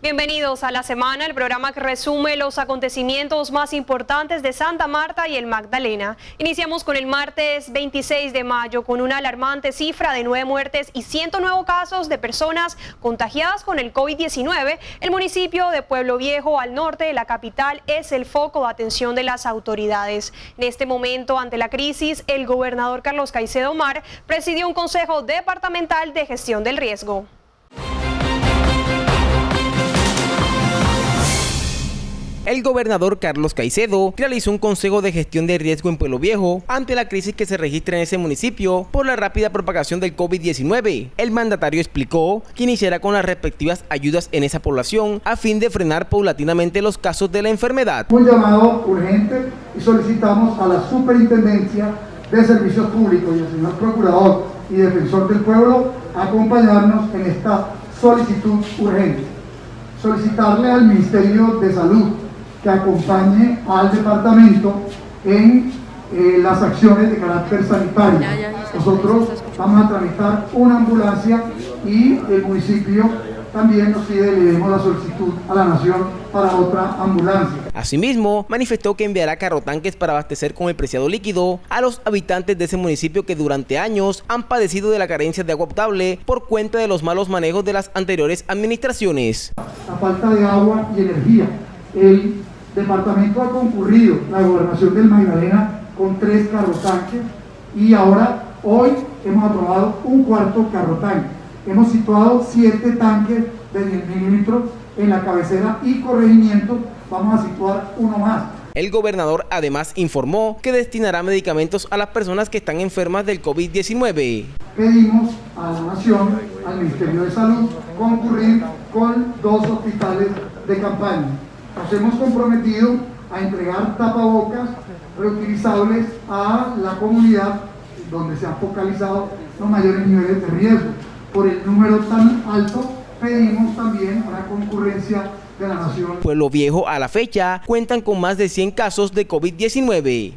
Bienvenidos a La Semana, el programa que resume los acontecimientos más importantes de Santa Marta y el Magdalena. Iniciamos con el martes 26 de mayo con una alarmante cifra de 9 muertes y 109 casos de personas contagiadas con el COVID-19. El municipio de Pueblo Viejo, al norte de la capital, es el foco de atención de las autoridades. En este momento, ante la crisis, el gobernador Carlos Caicedo Mar presidió un consejo departamental de gestión del riesgo. El gobernador Carlos Caicedo realizó un consejo de gestión de riesgo en Pueblo Viejo ante la crisis que se registra en ese municipio por la rápida propagación del COVID-19. El mandatario explicó que iniciará con las respectivas ayudas en esa población a fin de frenar paulatinamente los casos de la enfermedad. Un llamado urgente y solicitamos a la Superintendencia de Servicios Públicos y al señor Procurador y Defensor del Pueblo acompañarnos en esta solicitud urgente. Solicitarle al Ministerio de Salud que acompañe al departamento en las acciones de carácter sanitario. Nosotros vamos a tramitar una ambulancia y el municipio también nos pide le demos la solicitud a la Nación para otra ambulancia. Asimismo, manifestó que enviará carrotanques para abastecer con el preciado líquido a los habitantes de ese municipio que durante años han padecido de la carencia de agua potable por cuenta de los malos manejos de las anteriores administraciones. La falta de agua y energía. El departamento ha concurrido, la gobernación del Magdalena, con 3 carrotanques y ahora, hoy, hemos aprobado un cuarto carrotanque. Hemos situado 7 tanques de 10.000 litros en la cabecera y corregimiento. Vamos a situar uno más. El gobernador además informó que destinará medicamentos a las personas que están enfermas del COVID-19. Pedimos a la Nación, al Ministerio de Salud, concurrir con 2 hospitales de campaña. Nos hemos comprometido a entregar tapabocas reutilizables a la comunidad donde se han focalizado los mayores niveles de riesgo. Por el número tan alto, pedimos también una concurrencia de la Nación. Pueblo Viejo a la fecha cuentan con más de 100 casos de COVID-19.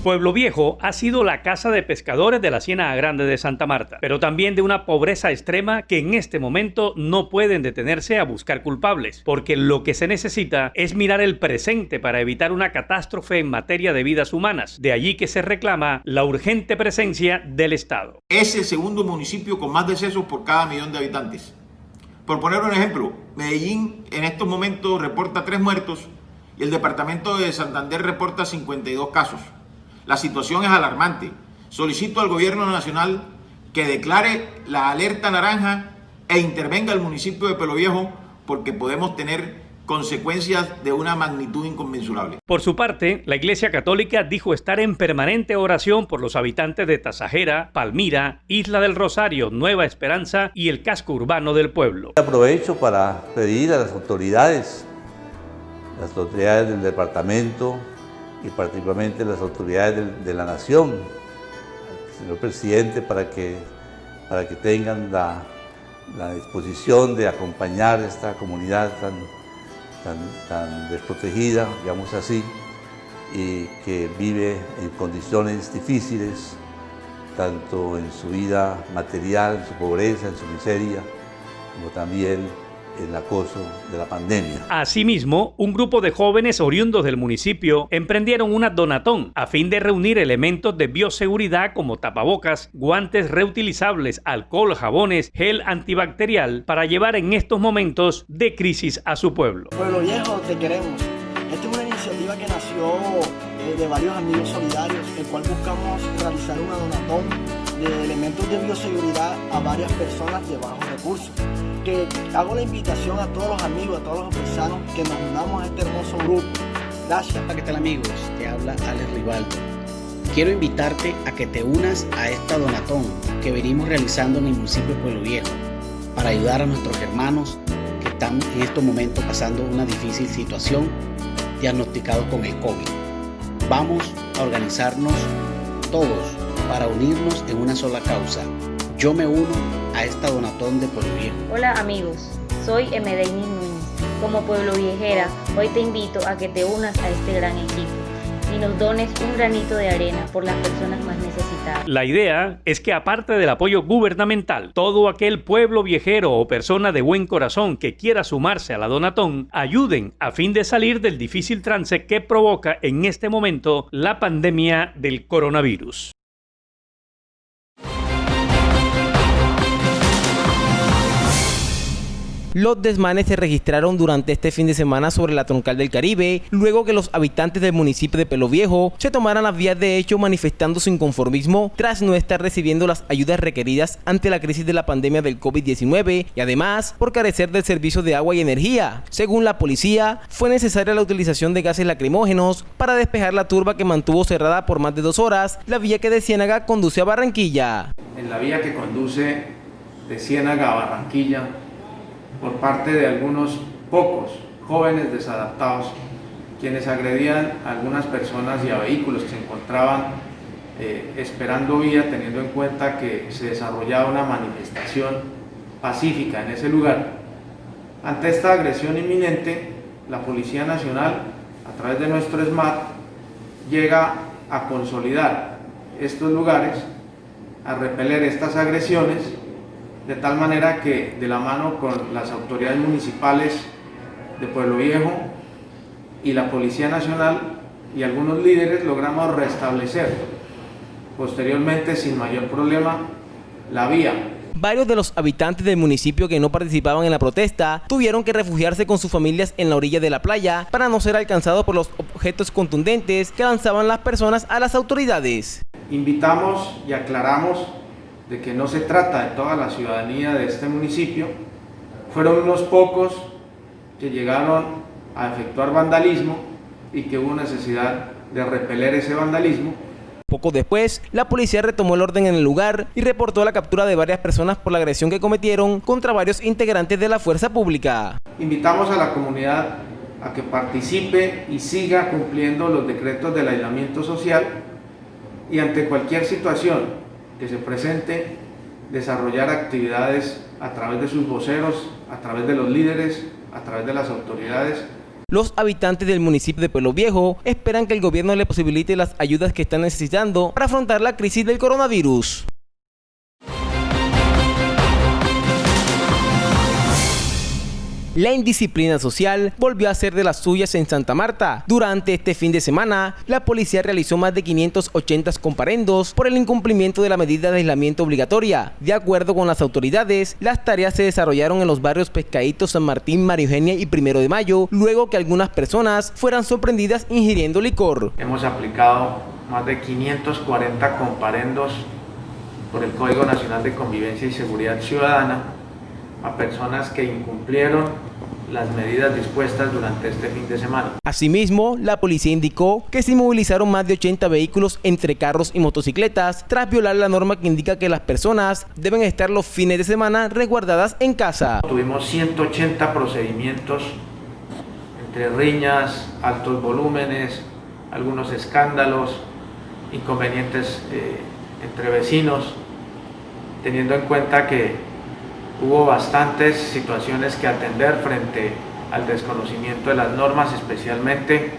Pueblo Viejo ha sido la casa de pescadores de la Ciénaga Grande de Santa Marta, pero también de una pobreza extrema que en este momento no pueden detenerse a buscar culpables, porque lo que se necesita es mirar el presente para evitar una catástrofe en materia de vidas humanas. De allí que se reclama la urgente presencia del Estado. Es el segundo municipio con más decesos por cada millón de habitantes. Por poner un ejemplo, Medellín en estos momentos reporta 3 muertos y el departamento de Santander reporta 52 casos. La situación es alarmante. Solicito al gobierno nacional que declare la alerta naranja e intervenga el municipio de Pueblo Viejo porque podemos tener consecuencias de una magnitud inconmensurable. Por su parte, la Iglesia Católica dijo estar en permanente oración por los habitantes de Tasajera, Palmira, Isla del Rosario, Nueva Esperanza y el casco urbano del pueblo. Aprovecho para pedir a las autoridades del departamento y particularmente las autoridades de la nación, al señor presidente, para que tengan la disposición de acompañar a esta comunidad tan desprotegida, digamos así, y que vive en condiciones difíciles, tanto en su vida material, en su pobreza, en su miseria, como también el acoso de la pandemia. Asimismo, un grupo de jóvenes oriundos del municipio emprendieron una donatón a fin de reunir elementos de bioseguridad como tapabocas, guantes reutilizables, alcohol, jabones, gel antibacterial para llevar en estos momentos de crisis a su pueblo. Pueblo Viejo, te queremos. Esta es una iniciativa que nació de varios amigos solidarios, en el cual buscamos realizar una donatón de elementos de bioseguridad a varias personas de bajos recursos. Que hago la invitación a todos los amigos, a todos los paisanos, que nos unamos a este hermoso grupo. Gracias. ¿Qué tal, amigos? Te habla Alex Rivaldo. Quiero invitarte a que te unas a esta donatón que venimos realizando en el municipio de Pueblo Viejo para ayudar a nuestros hermanos que están en estos momentos pasando una difícil situación, diagnosticados con el COVID. Vamos a organizarnos todos para unirnos en una sola causa. Yo me uno a esta donatón de Pueblo Viejo. Hola amigos, soy Emedeini Núñez. Como Pueblo Viejera, hoy te invito a que te unas a este gran equipo. y nos dones un granito de arena por las personas más necesitadas. La idea es que aparte del apoyo gubernamental, todo aquel pueblo viejero o persona de buen corazón que quiera sumarse a la Donatón ayuden a fin de salir del difícil trance que provoca en este momento la pandemia del coronavirus. Los desmanes se registraron durante este fin de semana sobre la Troncal del Caribe, luego que los habitantes del municipio de Pueblo Viejo se tomaran las vías de hecho manifestando su inconformismo tras no estar recibiendo las ayudas requeridas ante la crisis de la pandemia del COVID-19 y además por carecer del servicio de agua y energía. Según la policía, fue necesaria la utilización de gases lacrimógenos para despejar la turba que mantuvo cerrada por más de 2 horas la vía que de Ciénaga conduce a Barranquilla. En la vía que conduce de Ciénaga a Barranquilla, por parte de algunos pocos jóvenes desadaptados, quienes agredían a algunas personas y a vehículos que se encontraban esperando vía, teniendo en cuenta que se desarrollaba una manifestación pacífica en ese lugar. Ante esta agresión inminente, la Policía Nacional, a través de nuestro SMAT, llega a consolidar estos lugares, a repeler estas agresiones, de tal manera que de la mano con las autoridades municipales de Pueblo Viejo y la Policía Nacional y algunos líderes logramos restablecer posteriormente sin mayor problema la vía. Varios de los habitantes del municipio que no participaban en la protesta tuvieron que refugiarse con sus familias en la orilla de la playa para no ser alcanzados por los objetos contundentes que lanzaban las personas a las autoridades. Invitamos y aclaramos de que no se trata de toda la ciudadanía de este municipio. Fueron unos pocos que llegaron a efectuar vandalismo y que hubo necesidad de repeler ese vandalismo. Poco después, la policía retomó el orden en el lugar y reportó la captura de varias personas por la agresión que cometieron contra varios integrantes de la fuerza pública. Invitamos a la comunidad a que participe y siga cumpliendo los decretos del aislamiento social y ante cualquier situación que se presente, desarrollar actividades a través de sus voceros, a través de los líderes, a través de las autoridades. Los habitantes del municipio de Pueblo Viejo esperan que el gobierno le posibilite las ayudas que están necesitando para afrontar la crisis del coronavirus. La indisciplina social volvió a ser de las suyas en Santa Marta. Durante este fin de semana, la policía realizó más de 580 comparendos por el incumplimiento de la medida de aislamiento obligatoria. De acuerdo con las autoridades, las tareas se desarrollaron en los barrios Pescaditos, San Martín, María Eugenia y 1 de Mayo, luego que algunas personas fueran sorprendidas ingiriendo licor. Hemos aplicado más de 540 comparendos por el Código Nacional de Convivencia y Seguridad Ciudadana a personas que incumplieron las medidas dispuestas durante este fin de semana. Asimismo, la policía indicó que se movilizaron más de 80 vehículos entre carros y motocicletas tras violar la norma que indica que las personas deben estar los fines de semana resguardadas en casa. Tuvimos 180 procedimientos entre riñas, altos volúmenes, algunos escándalos, inconvenientes entre vecinos, teniendo en cuenta que hubo bastantes situaciones que atender frente al desconocimiento de las normas, especialmente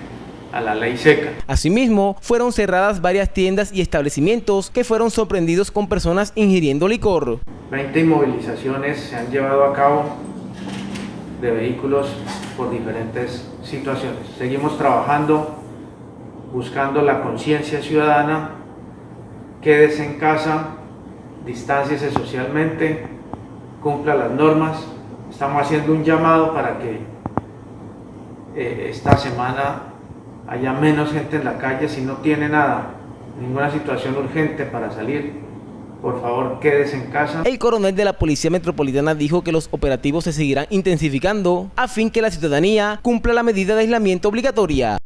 a la ley seca. Asimismo, fueron cerradas varias tiendas y establecimientos que fueron sorprendidos con personas ingiriendo licor. 20 inmovilizaciones se han llevado a cabo de vehículos por diferentes situaciones. Seguimos trabajando, buscando la conciencia ciudadana, quédese en casa, distánciese socialmente, cumpla las normas. Estamos haciendo un llamado para que esta semana haya menos gente en la calle. Si no tiene nada, ninguna situación urgente para salir, por favor quédese en casa. El coronel de la Policía Metropolitana dijo que los operativos se seguirán intensificando a fin que la ciudadanía cumpla la medida de aislamiento obligatoria.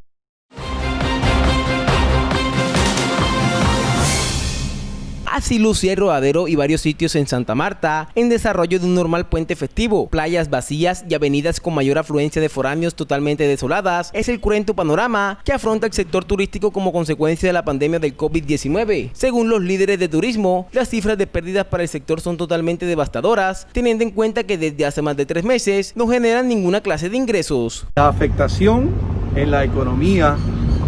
Así lucía el Rodadero y varios sitios en Santa Marta en desarrollo de un normal puente festivo. Playas vacías y avenidas con mayor afluencia de foráneos totalmente desoladas es el cruento panorama que afronta el sector turístico como consecuencia de la pandemia del COVID-19. Según los líderes de turismo, las cifras de pérdidas para el sector son totalmente devastadoras, teniendo en cuenta que desde hace más de 3 meses no generan ninguna clase de ingresos. La afectación en la economía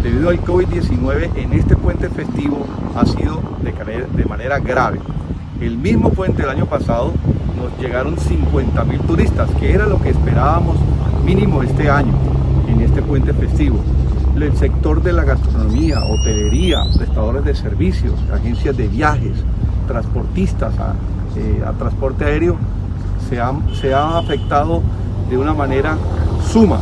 debido al COVID-19 en este puente festivo ha sido de manera grave. El mismo puente del año pasado nos llegaron 50.000 turistas, que era lo que esperábamos mínimo este año en este puente festivo. El sector de la gastronomía, hotelería, prestadores de servicios, agencias de viajes, transportistas a transporte aéreo se ha afectado de una manera suma.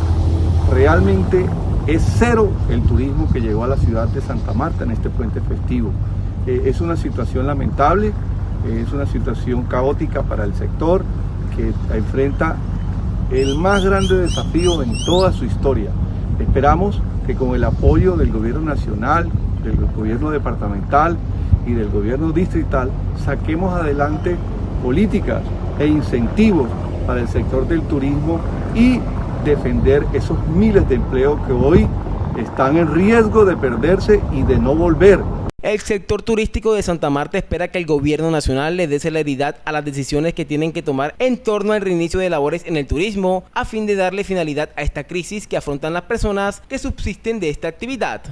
Realmente es cero el turismo que llegó a la ciudad de Santa Marta en este puente festivo. Es una situación lamentable, es una situación caótica para el sector que enfrenta el más grande desafío en toda su historia. Esperamos que con el apoyo del gobierno nacional, del gobierno departamental y del gobierno distrital saquemos adelante políticas e incentivos para el sector del turismo y defender esos miles de empleos que hoy están en riesgo de perderse y de no volver. El sector turístico de Santa Marta espera que el gobierno nacional le dé celeridad a las decisiones que tienen que tomar en torno al reinicio de labores en el turismo, a fin de darle finalidad a esta crisis que afrontan las personas que subsisten de esta actividad.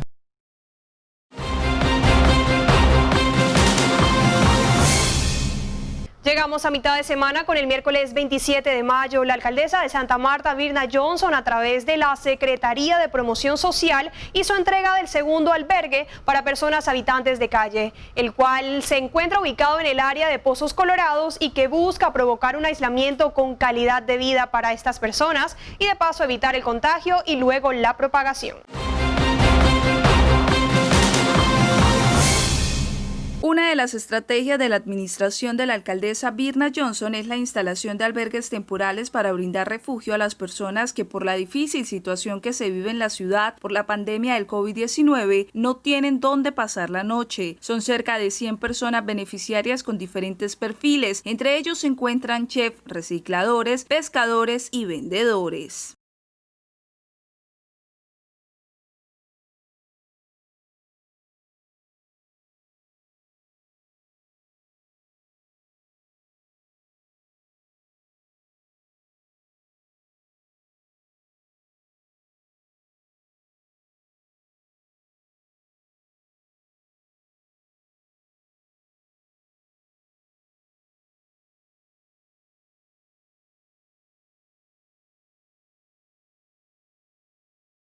Llegamos a mitad de semana con el miércoles 27 de mayo. La alcaldesa de Santa Marta, Birna Johnson, a través de la Secretaría de Promoción Social, hizo entrega del segundo albergue para personas habitantes de calle, el cual se encuentra ubicado en el área de Pozos Colorados y que busca provocar un aislamiento con calidad de vida para estas personas y de paso evitar el contagio y luego la propagación. Una de las estrategias de la administración de la alcaldesa Birna Johnson es la instalación de albergues temporales para brindar refugio a las personas que por la difícil situación que se vive en la ciudad por la pandemia del COVID-19 no tienen dónde pasar la noche. Son cerca de 100 personas beneficiarias con diferentes perfiles. Entre ellos se encuentran chefs, recicladores, pescadores y vendedores.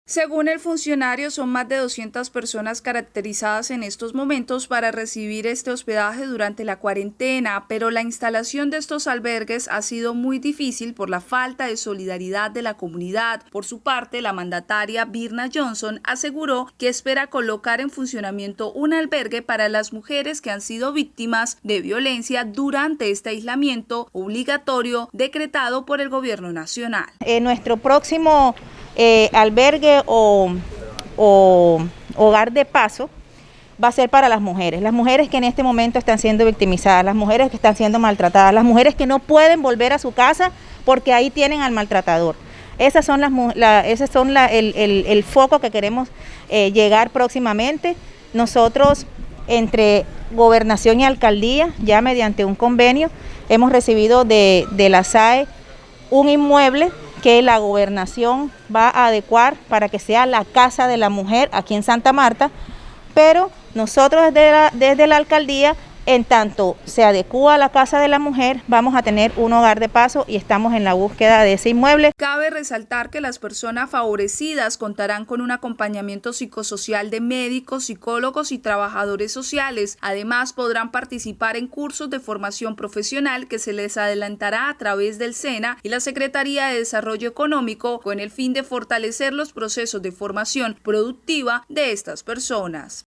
Según el funcionario, son más de 200 personas caracterizadas en estos momentos para recibir este hospedaje durante la cuarentena, pero la instalación de estos albergues ha sido muy difícil por la falta de solidaridad de la comunidad. Por su parte, la mandataria Birna Johnson aseguró que espera colocar en funcionamiento un albergue para las mujeres que han sido víctimas de violencia durante este aislamiento obligatorio decretado por el gobierno nacional. Nuestro próximo albergue o hogar de paso va a ser para las mujeres que en este momento están siendo victimizadas, las mujeres que están siendo maltratadas, las mujeres que no pueden volver a su casa porque ahí tienen al maltratador. Esas son el foco que queremos llegar próximamente. Nosotros, entre Gobernación y Alcaldía, ya mediante un convenio, hemos recibido de la SAE un inmueble que la Gobernación va a adecuar para que sea la Casa de la Mujer aquí en Santa Marta, pero nosotros desde la Alcaldía, en tanto se adecúa a la Casa de la Mujer, vamos a tener un hogar de paso y estamos en la búsqueda de ese inmueble. Cabe resaltar que las personas favorecidas contarán con un acompañamiento psicosocial de médicos, psicólogos y trabajadores sociales. Además, podrán participar en cursos de formación profesional que se les adelantará a través del SENA y la Secretaría de Desarrollo Económico con el fin de fortalecer los procesos de formación productiva de estas personas.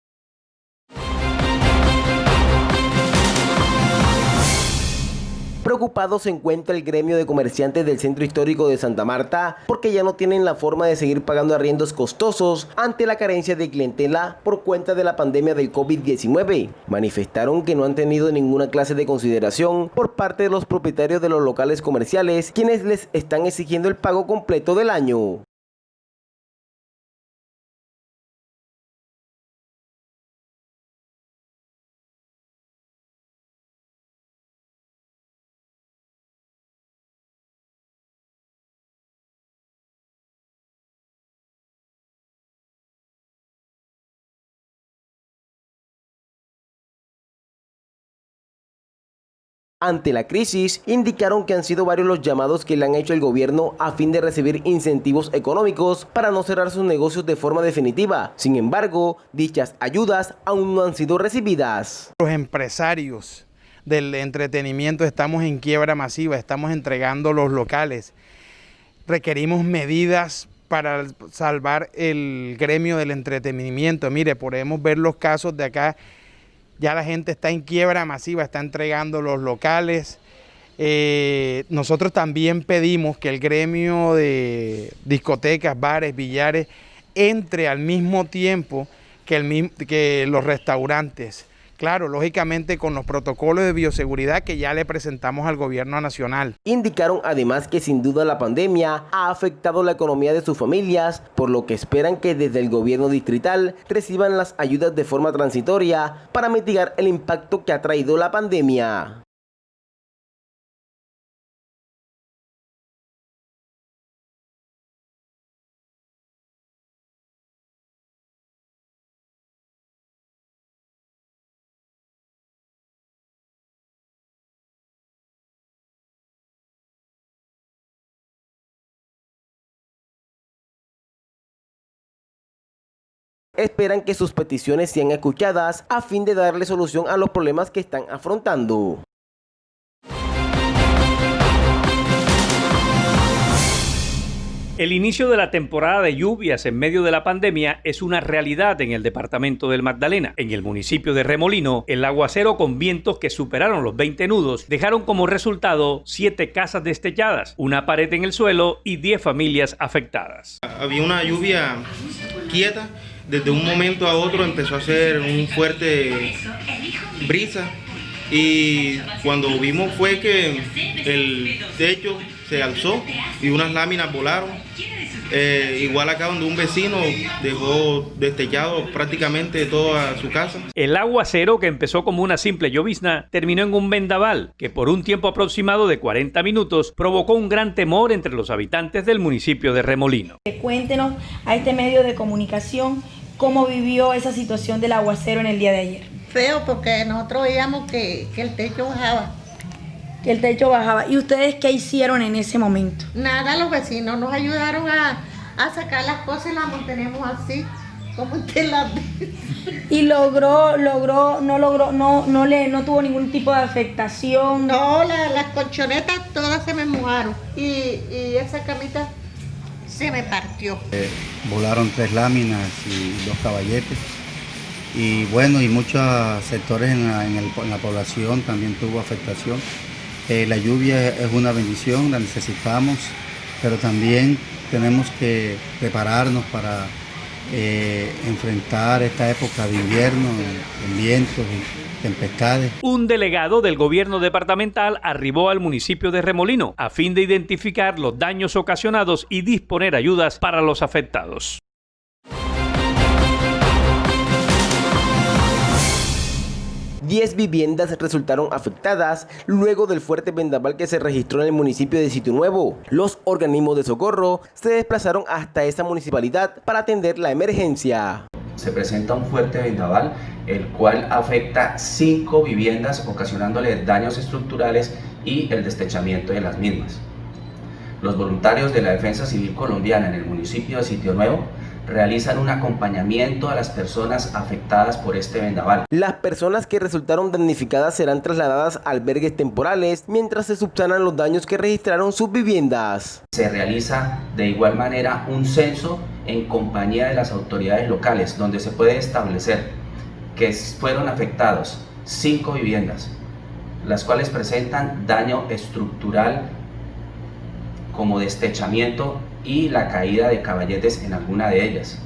Preocupado se encuentra el gremio de comerciantes del centro histórico de Santa Marta porque ya no tienen la forma de seguir pagando arriendos costosos ante la carencia de clientela por cuenta de la pandemia del COVID-19. Manifestaron que no han tenido ninguna clase de consideración por parte de los propietarios de los locales comerciales, quienes les están exigiendo el pago completo del año. Ante la crisis, indicaron que han sido varios los llamados que le han hecho el gobierno a fin de recibir incentivos económicos para no cerrar sus negocios de forma definitiva. Sin embargo, dichas ayudas aún no han sido recibidas. Los empresarios del entretenimiento estamos en quiebra masiva, estamos entregando los locales. Requerimos medidas para salvar el gremio del entretenimiento. Mire, podemos ver los casos de acá. Ya la gente está en quiebra masiva, está entregando los locales. Nosotros también pedimos que el gremio de discotecas, bares, billares entre al mismo tiempo que los restaurantes. Claro, lógicamente con los protocolos de bioseguridad que ya le presentamos al gobierno nacional. Indicaron además que sin duda la pandemia ha afectado la economía de sus familias, por lo que esperan que desde el gobierno distrital reciban las ayudas de forma transitoria para mitigar el impacto que ha traído la pandemia. Esperan que sus peticiones sean escuchadas a fin de darle solución a los problemas que están afrontando. El inicio de la temporada de lluvias en medio de la pandemia es una realidad en el departamento del Magdalena. En el municipio de Remolino, el aguacero con vientos que superaron los 20 nudos dejaron como resultado 7 casas destechadas, una pared en el suelo y 10 familias afectadas. Había una lluvia quieta, desde un momento a otro empezó a hacer un fuerte brisa y cuando vimos fue que el techo se alzó y unas láminas volaron. Igual acá donde un vecino dejó destechado prácticamente toda su casa. El aguacero, que empezó como una simple llovizna, terminó en un vendaval que por un tiempo aproximado de 40 minutos provocó un gran temor entre los habitantes del municipio de Remolino. Cuéntenos a este medio de comunicación cómo vivió esa situación del aguacero en el día de ayer. Feo, porque nosotros veíamos que el techo bajaba. Que el techo bajaba. ¿Y ustedes qué hicieron en ese momento? Nada, los vecinos nos ayudaron a sacar las cosas y las mantenemos así, como usted las ve. ¿Y no tuvo ningún tipo de afectación? No, las colchonetas todas se me mojaron y esa camita se me partió. Volaron 3 láminas y 2 caballetes. Y bueno, y muchos sectores en la población también tuvo afectación. La lluvia es una bendición, la necesitamos, pero también tenemos que prepararnos para enfrentar esta época de invierno, en vientos y tempestades. Un delegado del gobierno departamental arribó al municipio de Remolino a fin de identificar los daños ocasionados y disponer ayudas para los afectados. Diez viviendas resultaron afectadas luego del fuerte vendaval que se registró en el municipio de Sitio Nuevo. Los organismos de socorro se desplazaron hasta esa municipalidad para atender la emergencia. Se presenta un fuerte vendaval, el cual afecta 5 viviendas, ocasionándole daños estructurales y el destechamiento de las mismas. Los voluntarios de la Defensa Civil Colombiana en el municipio de Sitio Nuevo realizan un acompañamiento a las personas afectadas por este vendaval. Las personas que resultaron damnificadas serán trasladadas a albergues temporales mientras se subsanan los daños que registraron sus viviendas. Se realiza de igual manera un censo en compañía de las autoridades locales, donde se puede establecer que fueron afectados 5 viviendas, las cuales presentan daño estructural como destechamiento y la caída de caballetes en alguna de ellas.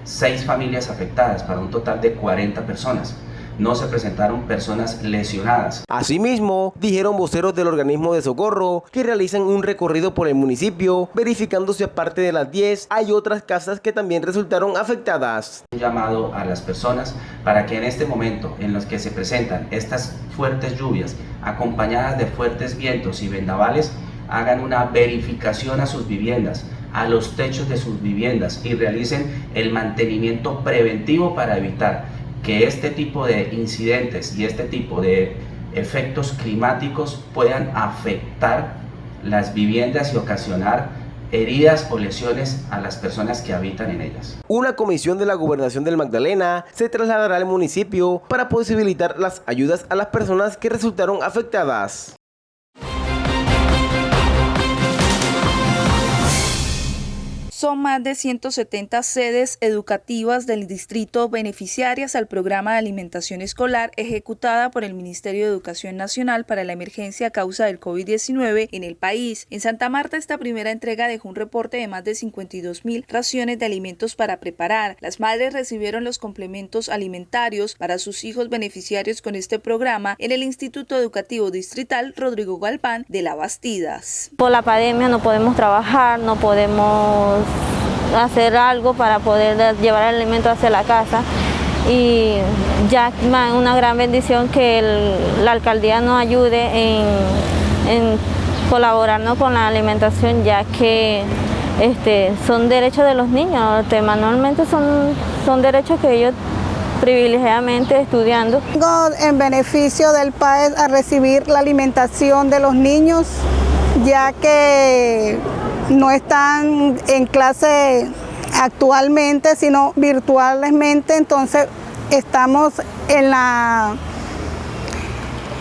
6 familias afectadas para un total de 40 personas. No se presentaron personas lesionadas. Asimismo, dijeron voceros del organismo de socorro que realizan un recorrido por el municipio, verificando si aparte de las 10 hay otras casas que también resultaron afectadas. Un llamado a las personas para que en este momento en los que se presentan estas fuertes lluvias acompañadas de fuertes vientos y vendavales, hagan una verificación a sus viviendas, a los techos de sus viviendas y realicen el mantenimiento preventivo para evitar que este tipo de incidentes y este tipo de efectos climáticos puedan afectar las viviendas y ocasionar heridas o lesiones a las personas que habitan en ellas. Una comisión de la Gobernación del Magdalena se trasladará al municipio para posibilitar las ayudas a las personas que resultaron afectadas. Son más de 170 sedes educativas del distrito beneficiarias al programa de alimentación escolar ejecutada por el Ministerio de Educación Nacional para la emergencia a causa del COVID-19 en el país. En Santa Marta, esta primera entrega dejó un reporte de más de 52.000 raciones de alimentos para preparar. Las madres recibieron los complementos alimentarios para sus hijos beneficiarios con este programa en el Instituto Educativo Distrital Rodrigo Galván de La Bastidas. Por la pandemia no podemos trabajar, no podemos hacer algo para poder llevar el alimento hacia la casa, y ya es una gran bendición que la alcaldía nos ayude en colaborarnos con la alimentación, ya que son derechos de los niños, manualmente son derechos que ellos privilegiadamente estudiando. Vengo en beneficio del PAES a recibir la alimentación de los niños, ya que no están en clase actualmente, sino virtualmente, entonces estamos en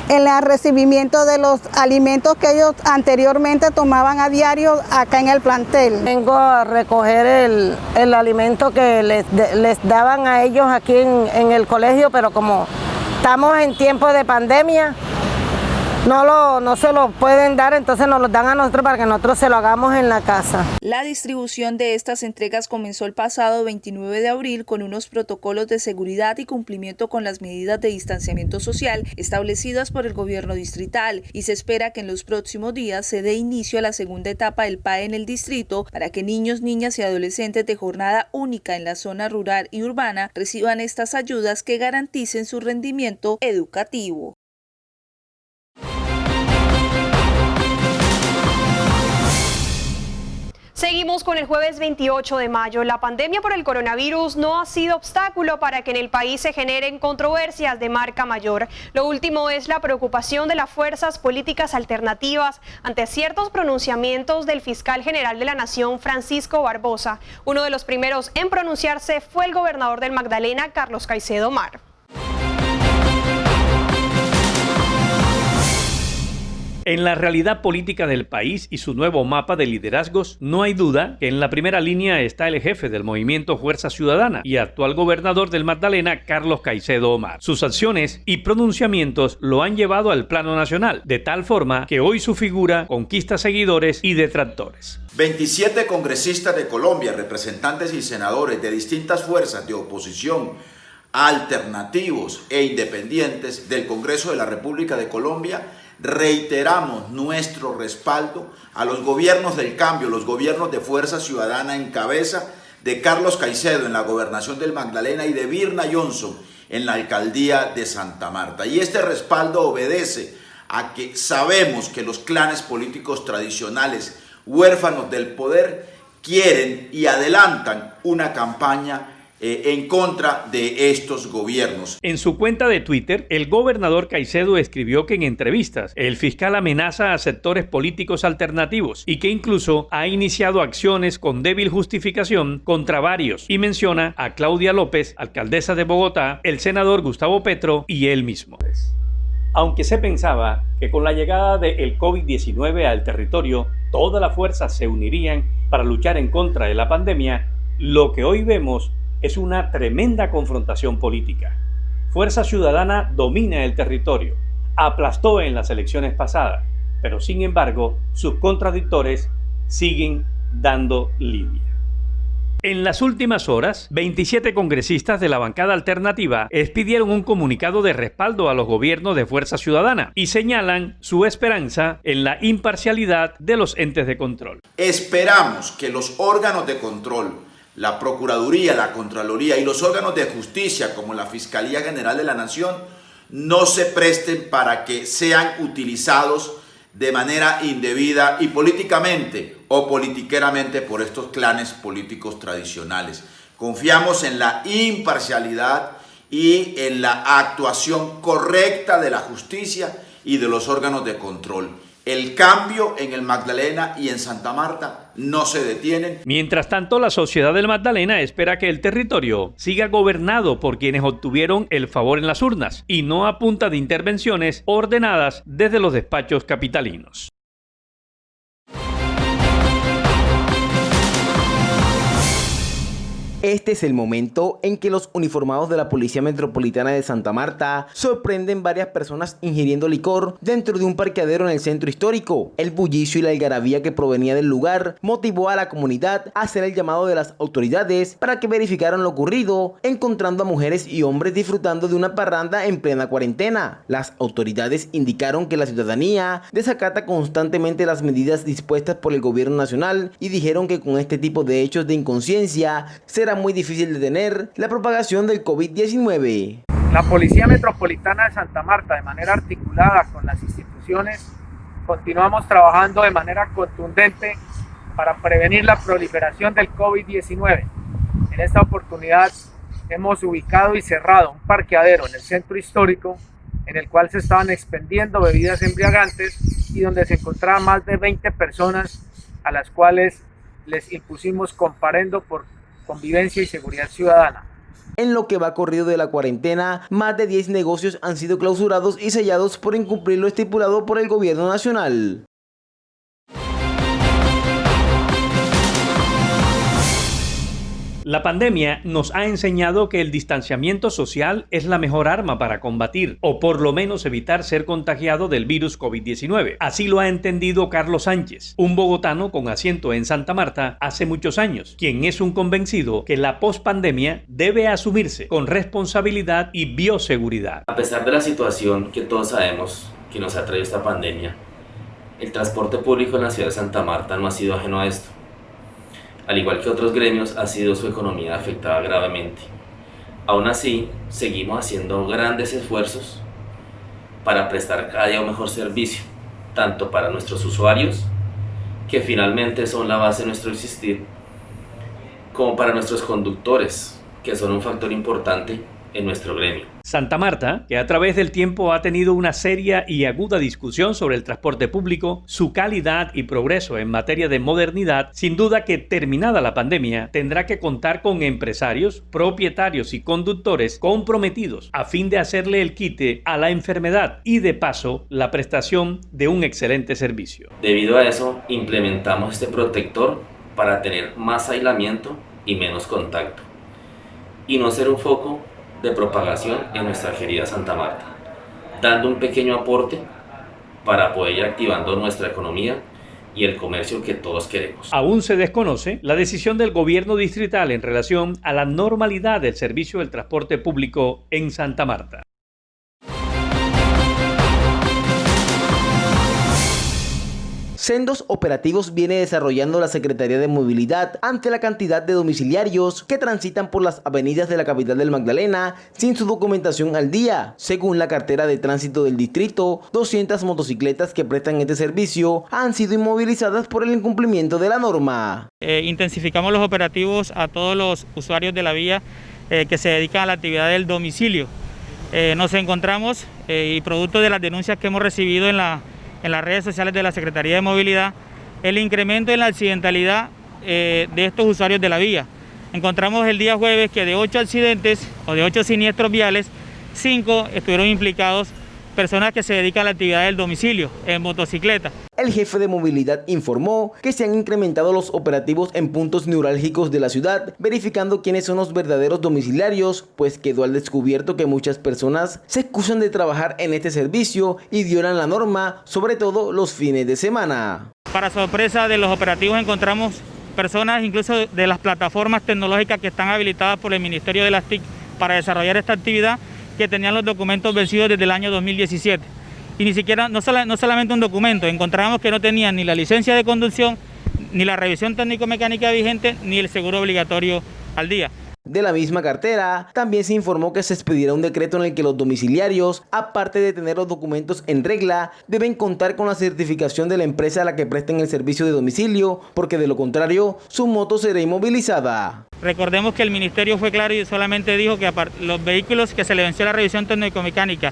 el recibimiento de los alimentos que ellos anteriormente tomaban a diario acá en el plantel. Vengo a recoger el alimento que les daban a ellos aquí en el colegio, pero como estamos en tiempo de pandemia, no se lo pueden dar, entonces nos lo dan a nosotros para que nosotros se lo hagamos en la casa. La distribución de estas entregas comenzó el pasado 29 de abril con unos protocolos de seguridad y cumplimiento con las medidas de distanciamiento social establecidas por el gobierno distrital, y se espera que en los próximos días se dé inicio a la segunda etapa del PAE en el distrito para que niños, niñas y adolescentes de jornada única en la zona rural y urbana reciban estas ayudas que garanticen su rendimiento educativo. Seguimos con el jueves 28 de mayo. La pandemia por el coronavirus no ha sido obstáculo para que en el país se generen controversias de marca mayor. Lo último es la preocupación de las fuerzas políticas alternativas ante ciertos pronunciamientos del fiscal general de la Nación, Francisco Barbosa. Uno de los primeros en pronunciarse fue el gobernador del Magdalena, Carlos Caicedo Mar. En la realidad política del país y su nuevo mapa de liderazgos, no hay duda que en la primera línea está el jefe del movimiento Fuerza Ciudadana y actual gobernador del Magdalena, Carlos Caicedo Mar. Sus acciones y pronunciamientos lo han llevado al plano nacional, de tal forma que hoy su figura conquista seguidores y detractores. 27 congresistas de Colombia, representantes y senadores de distintas fuerzas de oposición, alternativos e independientes del Congreso de la República de Colombia, reiteramos nuestro respaldo a los gobiernos del cambio, los gobiernos de Fuerza Ciudadana en cabeza de Carlos Caicedo en la gobernación del Magdalena y de Virna Johnson en la alcaldía de Santa Marta. Y este respaldo obedece a que sabemos que los clanes políticos tradicionales, huérfanos del poder, quieren y adelantan una campaña en contra de estos gobiernos. En su cuenta de Twitter, el gobernador Caicedo escribió que en entrevistas el fiscal amenaza a sectores políticos alternativos y que incluso ha iniciado acciones con débil justificación contra varios, y menciona a Claudia López, alcaldesa de Bogotá, el senador Gustavo Petro y él mismo. Aunque se pensaba que con la llegada del COVID-19 al territorio, todas las fuerzas se unirían para luchar en contra de la pandemia, lo que hoy vemos es una tremenda confrontación política. Fuerza Ciudadana domina el territorio, aplastó en las elecciones pasadas, pero sin embargo sus contradictores siguen dando línea. En las últimas horas, 27 congresistas de la bancada alternativa expidieron un comunicado de respaldo a los gobiernos de Fuerza Ciudadana y señalan su esperanza en la imparcialidad de los entes de control. Esperamos que los órganos de control, la Procuraduría, la Contraloría y los órganos de justicia como la Fiscalía General de la Nación no se presten para que sean utilizados de manera indebida y políticamente o politiqueramente por estos clanes políticos tradicionales. Confiamos en la imparcialidad y en la actuación correcta de la justicia y de los órganos de control. El cambio en el Magdalena y en Santa Marta no se detienen. Mientras tanto, la sociedad del Magdalena espera que el territorio siga gobernado por quienes obtuvieron el favor en las urnas y no a punta de intervenciones ordenadas desde los despachos capitalinos. Este es el momento en que los uniformados de la Policía Metropolitana de Santa Marta sorprenden varias personas ingiriendo licor dentro de un parqueadero en el centro histórico. El bullicio y la algarabía que provenía del lugar motivó a la comunidad a hacer el llamado de las autoridades para que verificaran lo ocurrido, encontrando a mujeres y hombres disfrutando de una parranda en plena cuarentena. Las autoridades indicaron que la ciudadanía desacata constantemente las medidas dispuestas por el gobierno nacional y dijeron que con este tipo de hechos de inconsciencia será muy difícil detener la propagación del COVID-19. La Policía Metropolitana de Santa Marta, de manera articulada con las instituciones, continuamos trabajando de manera contundente para prevenir la proliferación del COVID-19. En esta oportunidad hemos ubicado y cerrado un parqueadero en el centro histórico en el cual se estaban expendiendo bebidas embriagantes y donde se encontraban más de 20 personas a las cuales les impusimos comparendo por convivencia y seguridad ciudadana. En lo que va corrido de la cuarentena, más de 10 negocios han sido clausurados y sellados por incumplir lo estipulado por el gobierno nacional. La pandemia nos ha enseñado que el distanciamiento social es la mejor arma para combatir, o por lo menos evitar ser contagiado del virus COVID-19. Así lo ha entendido Carlos Sánchez, un bogotano con asiento en Santa Marta hace muchos años, quien es un convencido que la pospandemia debe asumirse con responsabilidad y bioseguridad. A pesar de la situación que todos sabemos que nos ha traído esta pandemia, el transporte público en la ciudad de Santa Marta no ha sido ajeno a esto. Al igual que otros gremios, ha sido su economía afectada gravemente. Aún así, seguimos haciendo grandes esfuerzos para prestar cada día un mejor servicio, tanto para nuestros usuarios, que finalmente son la base de nuestro existir, como para nuestros conductores, que son un factor importante en nuestro gremio. Santa Marta, que a través del tiempo ha tenido una seria y aguda discusión sobre el transporte público, su calidad y progreso en materia de modernidad, sin duda que terminada la pandemia, tendrá que contar con empresarios, propietarios y conductores comprometidos a fin de hacerle el quite a la enfermedad y de paso la prestación de un excelente servicio. Debido a eso, implementamos este protector para tener más aislamiento y menos contacto, y no ser un foco de propagación en nuestra querida Santa Marta, dando un pequeño aporte para poder ir activando nuestra economía y el comercio que todos queremos. Aún se desconoce la decisión del gobierno distrital en relación a la normalidad del servicio del transporte público en Santa Marta. Sendos operativos viene desarrollando la Secretaría de Movilidad ante la cantidad de domiciliarios que transitan por las avenidas de la capital del Magdalena sin su documentación al día. Según la cartera de tránsito del distrito, 200 motocicletas que prestan este servicio han sido inmovilizadas por el incumplimiento de la norma. Intensificamos los operativos a todos los usuarios de la vía que se dedican a la actividad del domicilio. Nos encontramos, y producto de las denuncias que hemos recibido en las redes sociales de la Secretaría de Movilidad, el incremento en la accidentalidad de estos usuarios de la vía. Encontramos el día jueves que de 8 accidentes o de 8 siniestros viales, 5 estuvieron implicados personas que se dedican a la actividad del domicilio en motocicleta. El jefe de movilidad informó que se han incrementado los operativos en puntos neurálgicos de la ciudad, verificando quiénes son los verdaderos domiciliarios, pues quedó al descubierto que muchas personas se excusan de trabajar en este servicio y violan la norma, sobre todo los fines de semana. Para sorpresa de los operativos encontramos personas incluso de las plataformas tecnológicas que están habilitadas por el Ministerio de las TIC para desarrollar esta actividad, que tenían los documentos vencidos desde el año 2017. Y ni siquiera, no solamente un documento, encontramos que no tenían ni la licencia de conducción, ni la revisión técnico-mecánica vigente, ni el seguro obligatorio al día. De la misma cartera, también se informó que se expedirá un decreto en el que los domiciliarios, aparte de tener los documentos en regla, deben contar con la certificación de la empresa a la que presten el servicio de domicilio, porque de lo contrario, su moto será inmovilizada. Recordemos que el ministerio fue claro y solamente dijo que los vehículos que se le venció la revisión técnico-mecánica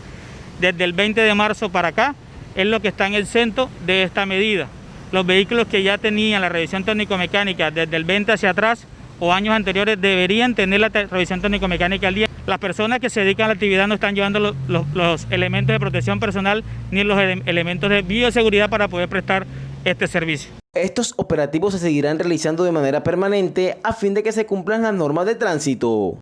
desde el 20 de marzo para acá es lo que está en el centro de esta medida. Los vehículos que ya tenían la revisión técnico-mecánica desde el 20 hacia atrás o años anteriores deberían tener la revisión técnico-mecánica al día. Las personas que se dedican a la actividad no están llevando los elementos de protección personal ni los elementos de bioseguridad para poder prestar este servicio. Estos operativos se seguirán realizando de manera permanente a fin de que se cumplan las normas de tránsito.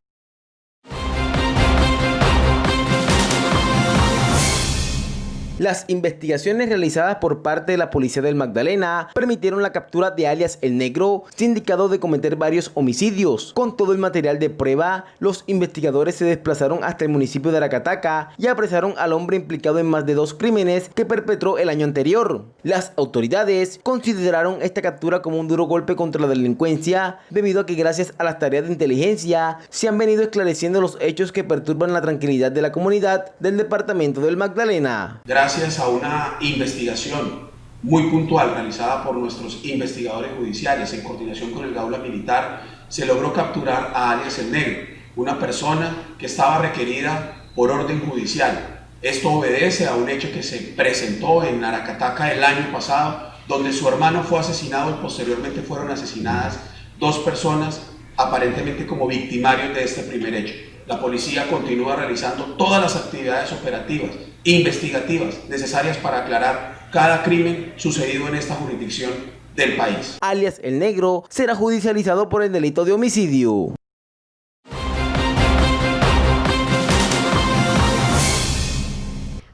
Las investigaciones realizadas por parte de la Policía del Magdalena permitieron la captura de alias El Negro, sindicado de cometer varios homicidios. Con todo el material de prueba, los investigadores se desplazaron hasta el municipio de Aracataca y apresaron al hombre implicado en más de 2 crímenes que perpetró el año anterior. Las autoridades consideraron esta captura como un duro golpe contra la delincuencia, debido a que gracias a las tareas de inteligencia se han venido esclareciendo los hechos que perturban la tranquilidad de la comunidad del departamento del Magdalena. Gracias a una investigación muy puntual realizada por nuestros investigadores judiciales en coordinación con el Gaula Militar, se logró capturar a alias El Negro, una persona que estaba requerida por orden judicial. Esto obedece a un hecho que se presentó en Aracataca el año pasado, donde su hermano fue asesinado y posteriormente fueron asesinadas 2 personas aparentemente como victimarios de este primer hecho. La policía continúa realizando todas las actividades operativas, investigativas, necesarias para aclarar cada crimen sucedido en esta jurisdicción del país. Alias El Negro será judicializado por el delito de homicidio.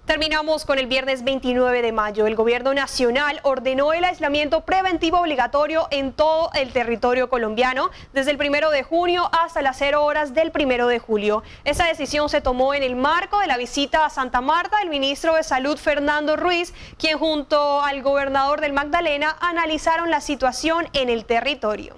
Terminamos con el viernes 29 de mayo. El gobierno nacional ordenó el aislamiento preventivo obligatorio en todo el territorio colombiano desde el 1 de junio hasta las 0 horas del 1 de julio. Esta decisión se tomó en el marco de la visita a Santa Marta del ministro de Salud Fernando Ruiz, quien junto al gobernador del Magdalena analizaron la situación en el territorio.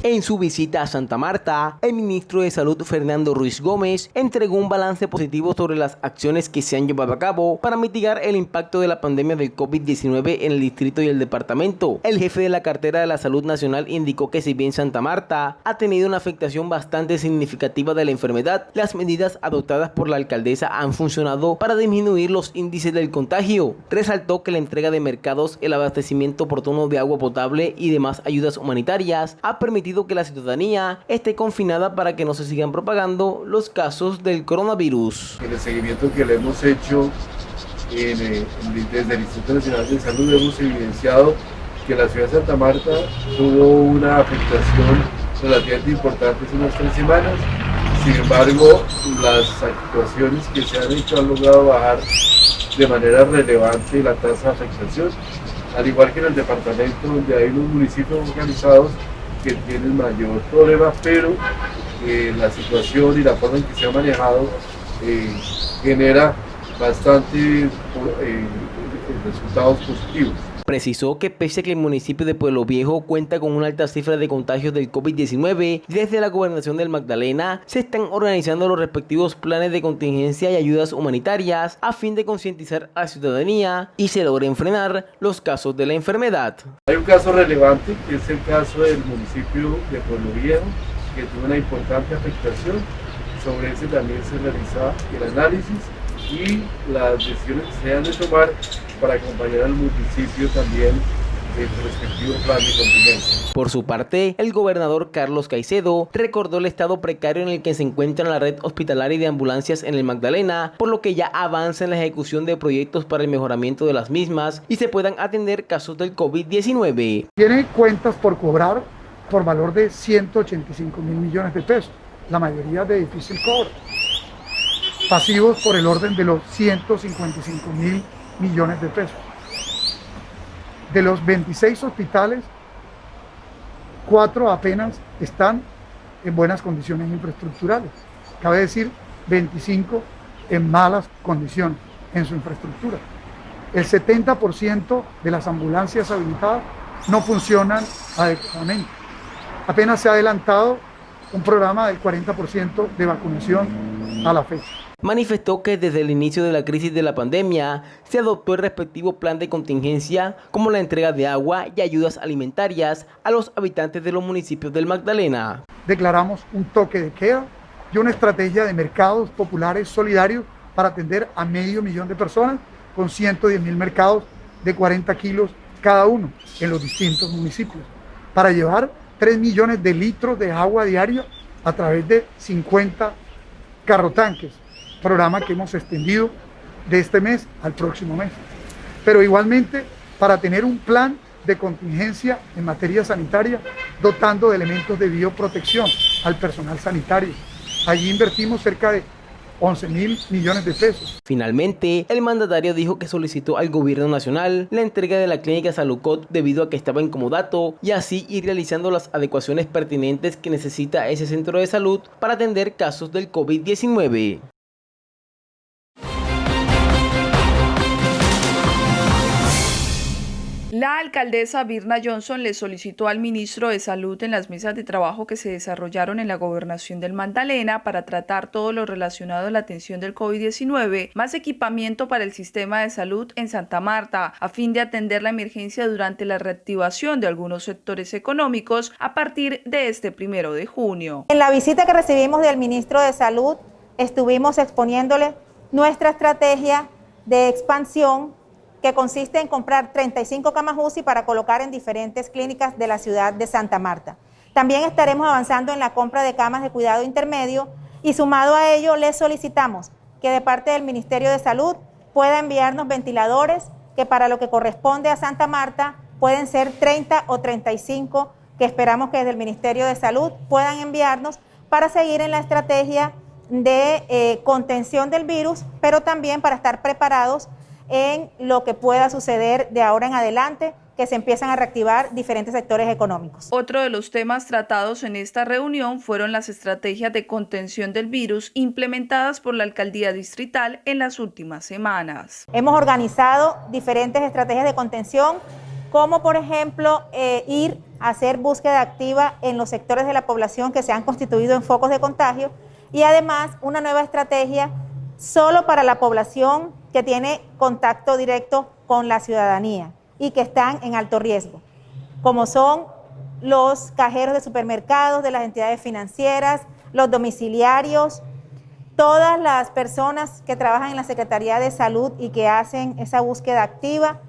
En su visita a Santa Marta, el ministro de Salud Fernando Ruiz Gómez entregó un balance positivo sobre las acciones que se han llevado a cabo para mitigar el impacto de la pandemia del COVID-19 en el distrito y el departamento. El jefe de la cartera de la Salud Nacional indicó que si bien Santa Marta ha tenido una afectación bastante significativa de la enfermedad, las medidas adoptadas por la alcaldesa han funcionado para disminuir los índices del contagio. Resaltó que la entrega de mercados, el abastecimiento oportuno de agua potable y demás ayudas humanitarias ha permitido que la ciudadanía esté confinada para que no se sigan propagando los casos del coronavirus. En el seguimiento que le hemos hecho desde el Instituto Nacional de Salud hemos evidenciado que la ciudad de Santa Marta tuvo una afectación relativamente importante hace unas 3 semanas. Sin embargo, las actuaciones que se han hecho han logrado bajar de manera relevante la tasa de afectación, al igual que en el departamento, donde hay unos municipios organizados que tienen mayor problema, pero la situación y la forma en que se ha manejado genera bastante resultados positivos. Precisó que pese a que el municipio de Pueblo Viejo cuenta con una alta cifra de contagios del COVID-19, desde la gobernación del Magdalena se están organizando los respectivos planes de contingencia y ayudas humanitarias a fin de concientizar a la ciudadanía y se logren frenar los casos de la enfermedad. Hay un caso relevante que es el caso del municipio de Pueblo Viejo, que tuvo una importante afectación. Sobre ese también se realiza el análisis y las decisiones que se han de tomar para acompañar al municipio también en su respectivo plan de contingencia. Por su parte, el gobernador Carlos Caicedo recordó el estado precario en el que se encuentra la red hospitalaria y de ambulancias en el Magdalena, por lo que ya avanza en la ejecución de proyectos para el mejoramiento de las mismas y se puedan atender casos del COVID-19. Tiene cuentas por cobrar por valor de 185.000 millones de pesos, la mayoría de difícil cobro. Pasivos por el orden de los 155.000 millones de pesos. De los 26 hospitales, 4 apenas están en buenas condiciones infraestructurales. Cabe decir, 25 en malas condiciones en su infraestructura. El 70% de las ambulancias habilitadas no funcionan adecuadamente. Apenas se ha adelantado un programa del 40% de vacunación a la fecha. Manifestó que desde el inicio de la crisis de la pandemia se adoptó el respectivo plan de contingencia, como la entrega de agua y ayudas alimentarias a los habitantes de los municipios del Magdalena. Declaramos un toque de queda y una estrategia de mercados populares solidarios para atender a 500.000 de personas con 110.000 mercados de 40 kilos cada uno en los distintos municipios, para llevar 3 millones de litros de agua diaria a través de 50 carrotanques, programa que hemos extendido de este mes al próximo mes. Pero igualmente para tener un plan de contingencia en materia sanitaria, dotando de elementos de bioprotección al personal sanitario. Allí invertimos cerca de 11.000 millones de pesos. Finalmente, el mandatario dijo que solicitó al gobierno nacional la entrega de la clínica Salucot debido a que estaba en comodato y así ir realizando las adecuaciones pertinentes que necesita ese centro de salud para atender casos del COVID-19. La alcaldesa Birna Johnson le solicitó al ministro de Salud en las mesas de trabajo que se desarrollaron en la gobernación del Magdalena para tratar todo lo relacionado a la atención del COVID-19, más equipamiento para el sistema de salud en Santa Marta, a fin de atender la emergencia durante la reactivación de algunos sectores económicos a partir de este 1 de junio. En la visita que recibimos del ministro de Salud, estuvimos exponiéndole nuestra estrategia de expansión, que consiste en comprar 35 camas UCI para colocar en diferentes clínicas de la ciudad de Santa Marta. También estaremos avanzando en la compra de camas de cuidado intermedio y sumado a ello les solicitamos que de parte del Ministerio de Salud pueda enviarnos ventiladores que para lo que corresponde a Santa Marta pueden ser 30 o 35 que esperamos que desde el Ministerio de Salud puedan enviarnos para seguir en la estrategia de contención del virus, pero también para estar preparados en lo que pueda suceder de ahora en adelante, que se empiezan a reactivar diferentes sectores económicos. Otro de los temas tratados en esta reunión fueron las estrategias de contención del virus implementadas por la alcaldía distrital en las últimas semanas. Hemos organizado diferentes estrategias de contención, como por ejemplo ir a hacer búsqueda activa en los sectores de la población que se han constituido en focos de contagio y además una nueva estrategia solo para la población que tiene contacto directo con la ciudadanía y que están en alto riesgo, como son los cajeros de supermercados, de las entidades financieras, los domiciliarios, todas las personas que trabajan en la Secretaría de Salud y que hacen esa búsqueda activa,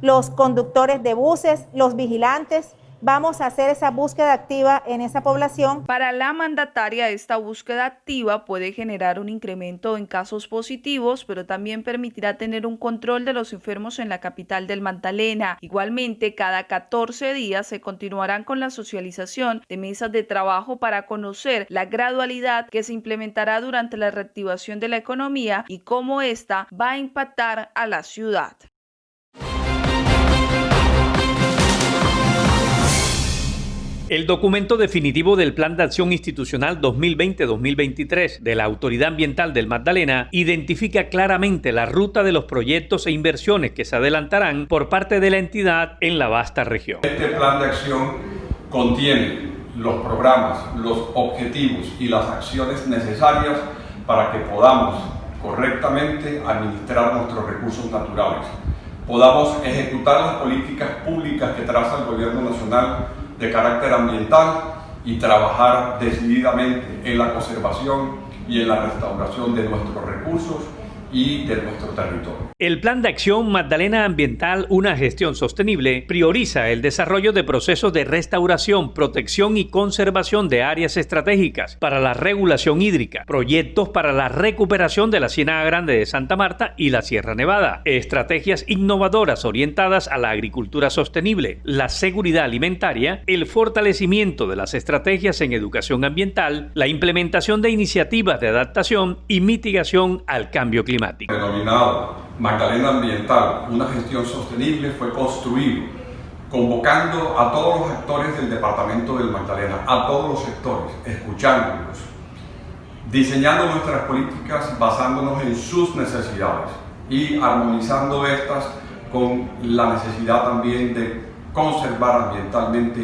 los conductores de buses, los vigilantes. Vamos a hacer esa búsqueda activa en esa población. Para la mandataria, esta búsqueda activa puede generar un incremento en casos positivos, pero también permitirá tener un control de los enfermos en la capital del Magdalena. Igualmente, cada 14 días se continuarán con la socialización de mesas de trabajo para conocer la gradualidad que se implementará durante la reactivación de la economía y cómo esta va a impactar a la ciudad. El documento definitivo del Plan de Acción Institucional 2020-2023 de la Autoridad Ambiental del Magdalena identifica claramente la ruta de los proyectos e inversiones que se adelantarán por parte de la entidad en la vasta región. Este plan de acción contiene los programas, los objetivos y las acciones necesarias para que podamos correctamente administrar nuestros recursos naturales, podamos ejecutar las políticas públicas que traza el Gobierno Nacional de carácter ambiental y trabajar decididamente en la conservación y en la restauración de nuestros recursos y de nuestro territorio. El Plan de Acción Magdalena Ambiental, una gestión sostenible, prioriza el desarrollo de procesos de restauración, protección y conservación de áreas estratégicas para la regulación hídrica, proyectos para la recuperación de la Ciénaga Grande de Santa Marta y la Sierra Nevada, estrategias innovadoras orientadas a la agricultura sostenible, la seguridad alimentaria, el fortalecimiento de las estrategias en educación ambiental, la implementación de iniciativas de adaptación y mitigación al cambio climático. Denominado Magdalena Ambiental, una gestión sostenible, fue construido convocando a todos los actores del departamento del Magdalena, a todos los sectores, escuchándolos, diseñando nuestras políticas basándonos en sus necesidades y armonizando estas con la necesidad también de conservar ambientalmente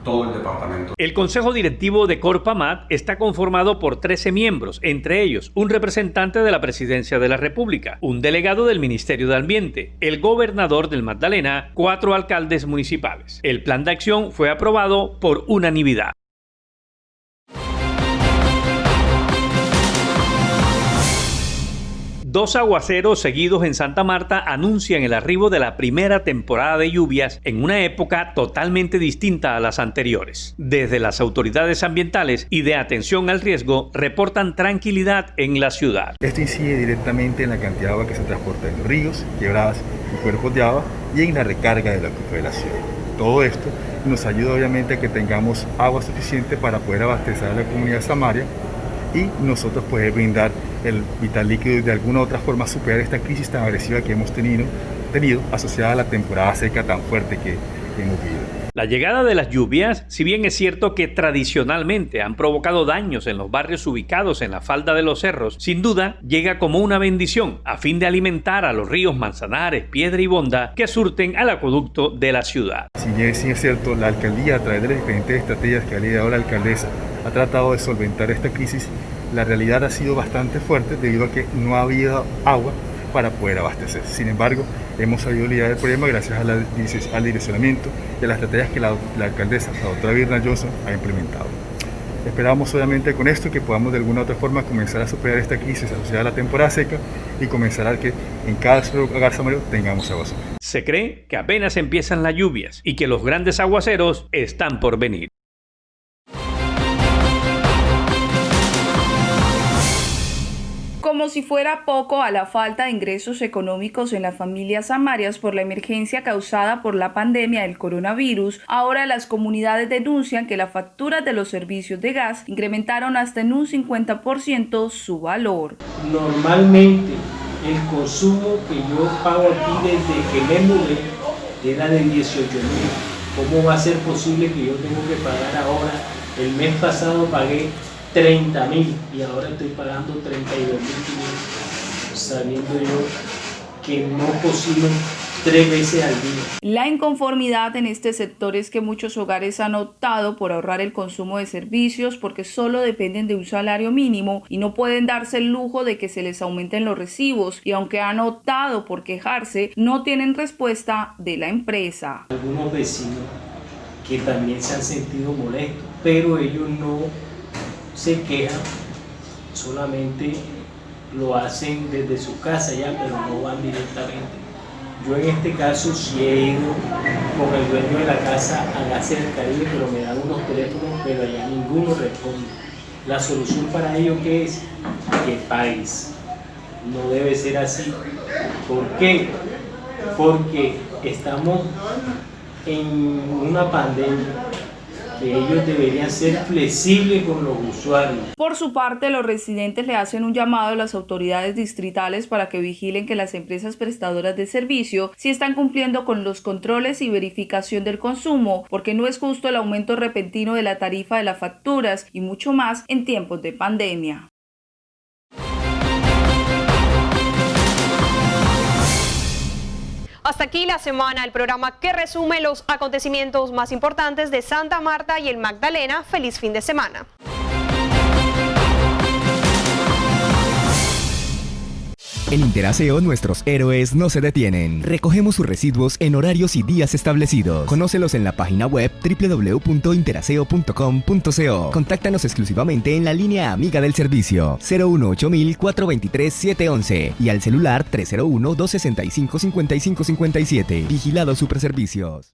todo el departamento. El Consejo Directivo de Corpamat está conformado por 13 miembros, entre ellos un representante de la Presidencia de la República, un delegado del Ministerio de Ambiente, el gobernador del Magdalena, 4 alcaldes municipales. El plan de acción fue aprobado por unanimidad. Dos aguaceros seguidos en Santa Marta anuncian el arribo de la primera temporada de lluvias en una época totalmente distinta a las anteriores. Desde las autoridades ambientales y de atención al riesgo reportan tranquilidad en la ciudad. Esto incide directamente en la cantidad de agua que se transporta en los ríos, quebradas y cuerpos de agua y en la recarga del acuífero de la ciudad. Todo esto nos ayuda obviamente a que tengamos agua suficiente para poder abastecer a la comunidad samaria y nosotros poder brindar el vital líquido y de alguna u otra forma superar esta crisis tan agresiva que hemos tenido asociada a la temporada seca tan fuerte que hemos vivido. La llegada de las lluvias, si bien es cierto que tradicionalmente han provocado daños en los barrios ubicados en la falda de los cerros, sin duda llega como una bendición a fin de alimentar a los ríos Manzanares, Piedra y Bonda que surten al acueducto de la ciudad. Si bien es cierto, la alcaldía a través de las diferentes estrategias que ha liderado la alcaldesa ha tratado de solventar esta crisis, la realidad ha sido bastante fuerte debido a que no ha habido agua para poder abastecer. Sin embargo, hemos sabido lidiar el problema gracias al direccionamiento y a las estrategias que la alcaldesa, la doctora Birna Johnson, ha implementado. Esperamos obviamente con esto que podamos de alguna u otra forma comenzar a superar esta crisis asociada a la temporada seca y comenzar a que en cada hogar samario tengamos agua suficiente. Se cree que apenas empiezan las lluvias y que los grandes aguaceros están por venir. Como si fuera poco a la falta de ingresos económicos en las familias samarias por la emergencia causada por la pandemia del coronavirus, ahora las comunidades denuncian que las facturas de los servicios de gas incrementaron hasta en un 50% su valor. Normalmente el consumo que yo pago aquí desde que me mudé era de 18.000. ¿Cómo va a ser posible que yo tengo que pagar ahora? El mes pasado pagué 30.000 y ahora estoy pagando 32.500, sabiendo yo que no cocino 3 veces al día. La inconformidad en este sector es que muchos hogares han optado por ahorrar el consumo de servicios porque solo dependen de un salario mínimo y no pueden darse el lujo de que se les aumenten los recibos, y aunque han optado por quejarse, no tienen respuesta de la empresa. Algunos vecinos que también se han sentido molestos, pero ellos no se quejan, solamente lo hacen desde su casa ya, pero no van directamente. Yo en este caso sí he ido con el dueño de la casa a Gases del Caribe, pero me dan unos teléfonos, pero allá ninguno responde. La solución para ello, ¿qué es? Que pagues. No debe ser así. ¿Por qué? Porque estamos en una pandemia. Ellos deberían ser flexibles con los usuarios. Por su parte, los residentes le hacen un llamado a las autoridades distritales para que vigilen que las empresas prestadoras de servicio sí están cumpliendo con los controles y verificación del consumo, porque no es justo el aumento repentino de la tarifa de las facturas y mucho más en tiempos de pandemia. Hasta aquí la semana, el programa que resume los acontecimientos más importantes de Santa Marta y el Magdalena. Feliz fin de semana. En Interaseo, nuestros héroes no se detienen. Recogemos sus residuos en horarios y días establecidos. Conócelos en la página web www.interaseo.com.co. Contáctanos exclusivamente en la línea amiga del servicio 018-423-711 y al celular 301-265-5557. Vigilado Superservicios.